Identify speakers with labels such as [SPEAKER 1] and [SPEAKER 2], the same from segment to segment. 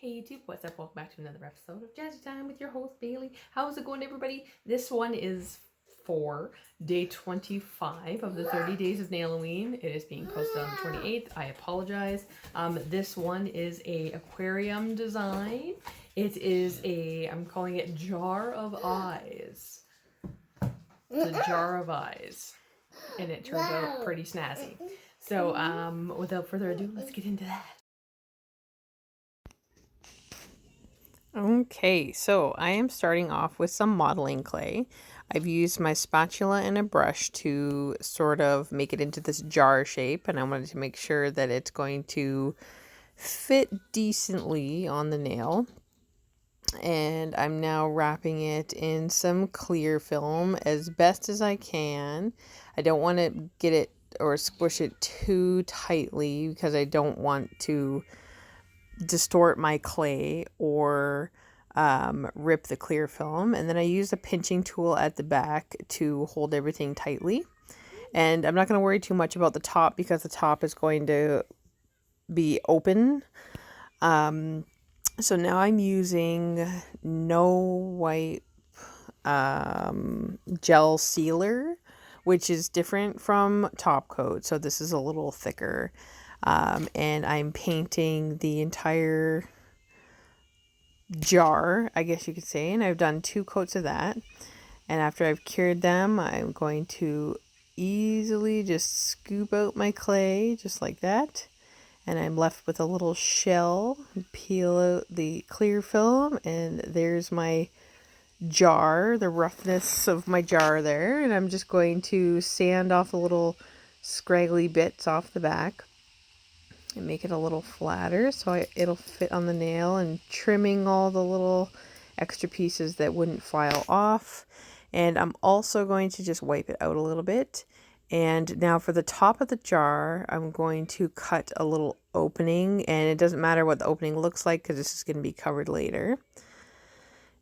[SPEAKER 1] Hey YouTube, what's up? Welcome back to another episode of Jazzy Time with your host Bailey. How's it going, everybody? This one is for day 25 of the 30 Days of NAIL-O-WEEN. It is being posted on the 28th. I apologize. This one is a aquarium design. It is I'm calling it Jar of Eyes. It's a jar of eyes. And it turns out pretty snazzy. So without further ado, let's get into that. Okay, so I am starting off with some modeling clay. I've used my spatula and a brush to sort of make it into this jar shape, and I wanted to make sure that it's going to fit decently on the nail. And I'm now wrapping it in some clear film as best as I can. I don't want to get it or squish it too tightly because I don't want to distort my clay or rip the clear film. And then I use a pinching tool at the back to hold everything tightly. And I'm not going to worry too much about the top because the top is going to be open. So now I'm using No Wipe gel sealer, which is different from top coat. So this is a little thicker. And I'm painting the entire jar, I guess you could say, and I've done 2 coats of that. And after I've cured them, I'm going to easily just scoop out my clay just like that, and I'm left with a little shell. Peel out the clear film, and there's my jar, the roughness of my jar there. And I'm just going to sand off the little scraggly bits off the back and make it a little flatter so it'll fit on the nail, and trimming all the little extra pieces that wouldn't file off. And I'm also going to just wipe it out a little bit. And now for the top of the jar, I'm going to cut a little opening, and it doesn't matter what the opening looks like because this is going to be covered later.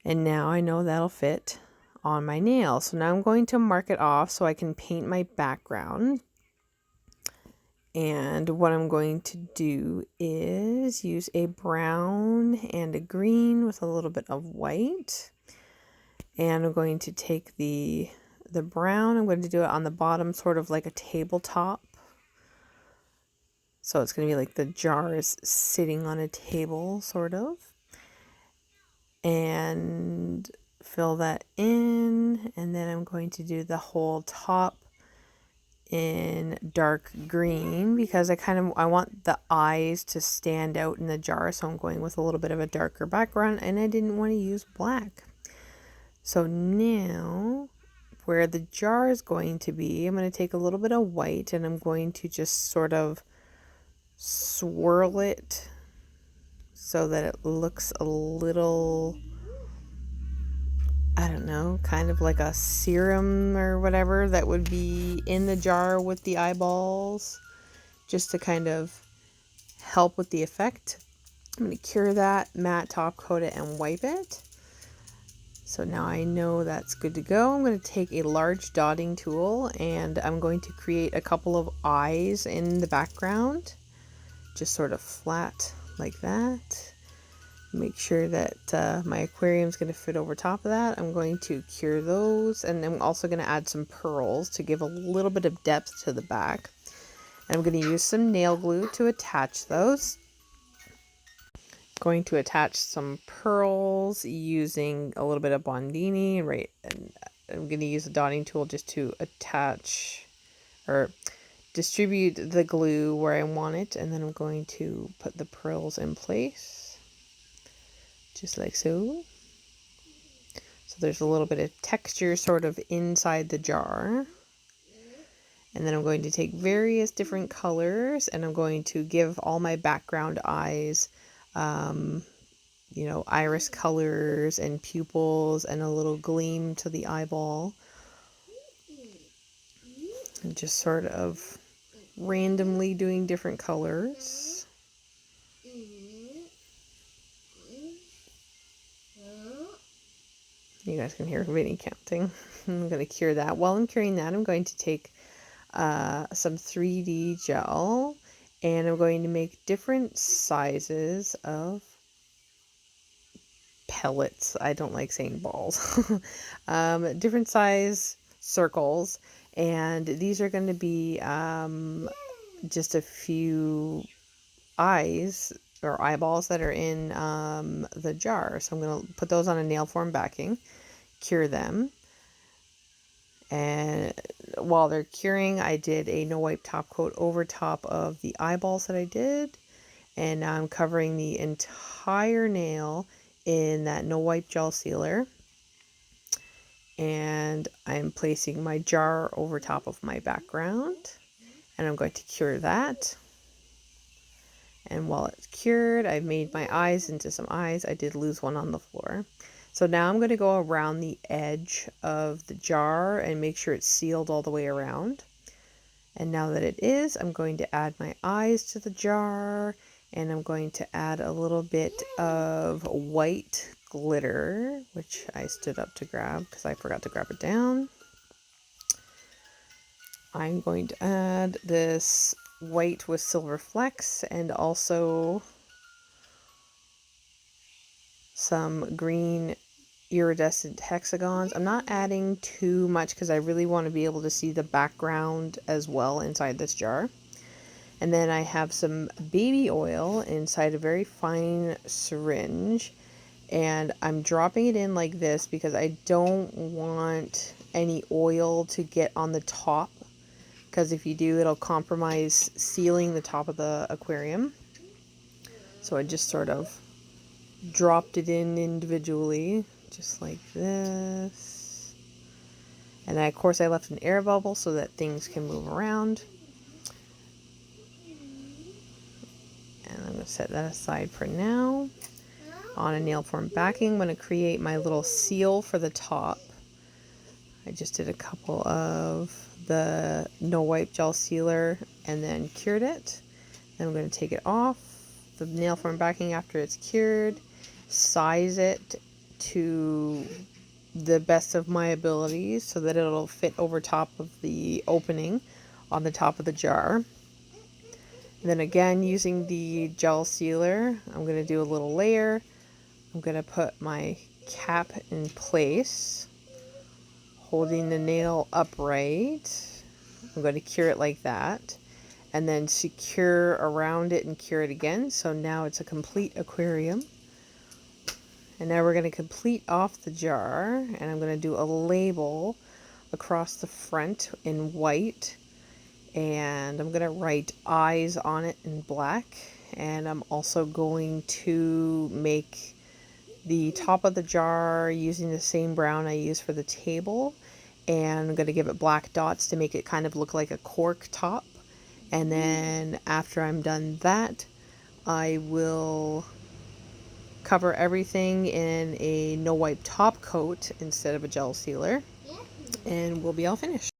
[SPEAKER 1] And now I know that'll fit on my nail. So now I'm going to mark it off so I can paint my background. And what I'm going to do is use a brown and a green with a little bit of white. And I'm going to take the brown, I'm going to do it on the bottom, sort of like a tabletop. So it's going to be like the jar is sitting on a table, sort of. And fill that in. And then I'm going to do the whole top in dark green because I want the eyes to stand out in the jar, so I'm going with a little bit of a darker background, and I didn't want to use black. So now where the jar is going to be, I'm going to take a little bit of white and I'm going to just sort of swirl it so that it looks a little, I don't know, kind of like a serum or whatever that would be in the jar with the eyeballs, just to kind of help with the effect. I'm going to cure that, matte top coat it, and wipe it. So now I know that's good to go. I'm going to take a large dotting tool and I'm going to create a couple of eyes in the background, just sort of flat like that. Make sure that my aquarium is going to fit over top of that. I'm going to cure those, and I'm also going to add some pearls to give a little bit of depth to the back. And I'm going to use some nail glue to attach those. Going to attach some pearls using a little bit of Bondini, right? And I'm going to use a dotting tool just to attach or distribute the glue where I want it, and then I'm going to put the pearls in place. Just like so. So there's a little bit of texture sort of inside the jar. And then I'm going to take various different colors and I'm going to give all my background eyes, iris colors and pupils and a little gleam to the eyeball. And just sort of randomly doing different colors. You guys can hear Vinny counting. I'm going to cure that. While I'm curing that, I'm going to take some 3D gel, and I'm going to make different sizes of pellets. I don't like saying balls. Different size circles, and these are going to be just a few eyes or eyeballs that are in the jar. So I'm going to put those on a nail form backing, cure them. And while they're curing, I did a no wipe top coat over top of the eyeballs that I did. And now I'm covering the entire nail in that no wipe gel sealer. And I'm placing my jar over top of my background. And I'm going to cure that. And while it's cured, I've made my eyes into some eyes. I did lose one on the floor. So now I'm going to go around the edge of the jar and make sure it's sealed all the way around. And now that it is, I'm going to add my eyes to the jar, and I'm going to add a little bit of white glitter, which I stood up to grab because I forgot to grab it down. I'm going to add this white with silver flecks and also some green iridescent hexagons. I'm not adding too much because I really want to be able to see the background as well inside this jar. And then I have some baby oil inside a very fine syringe, and I'm dropping it in like this because I don't want any oil to get on the top, because if you do, it'll compromise sealing the top of the aquarium. So I just sort of dropped it in individually, just like this. And of course I left an air bubble so that things can move around. And I'm going to set that aside for now. On a nail form backing, I'm going to create my little seal for the top. I just did a couple of the no wipe gel sealer and then cured it. Then I'm going to take it off the nail form backing after it's cured, size it to the best of my abilities so that it'll fit over top of the opening on the top of the jar. And then again, using the gel sealer, I'm going to do a little layer. I'm going to put my cap in place, holding the nail upright. I'm going to cure it like that, and then secure around it and cure it again. So now it's a complete aquarium. And now we're going to complete off the jar, and I'm going to do a label across the front in white. And I'm going to write eyes on it in black. And I'm also going to make the top of the jar using the same brown I used for the table. And I'm going to give it black dots to make it kind of look like a cork top. And then after I'm done that, I will cover everything in a no wipe top coat instead of a gel sealer. And we'll be all finished.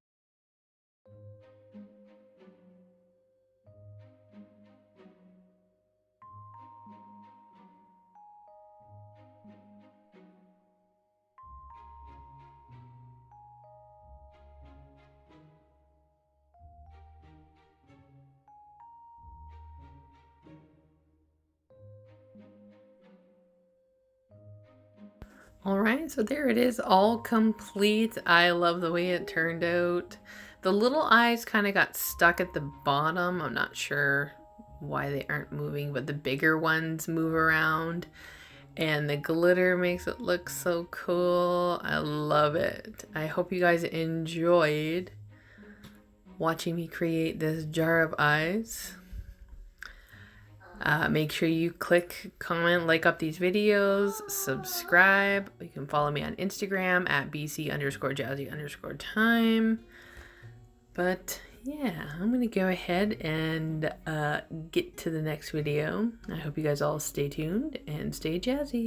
[SPEAKER 1] Alright, so there it is, all complete. I love the way it turned out. The little eyes kind of got stuck at the bottom. I'm not sure why they aren't moving, but the bigger ones move around. And the glitter makes it look so cool. I love it. I hope you guys enjoyed watching me create this jar of eyes. Make sure you click, comment, like up these videos, subscribe. You can follow me on Instagram at bc_jazzy_time. But yeah, I'm going to go ahead and get to the next video. I hope you guys all stay tuned and stay jazzy.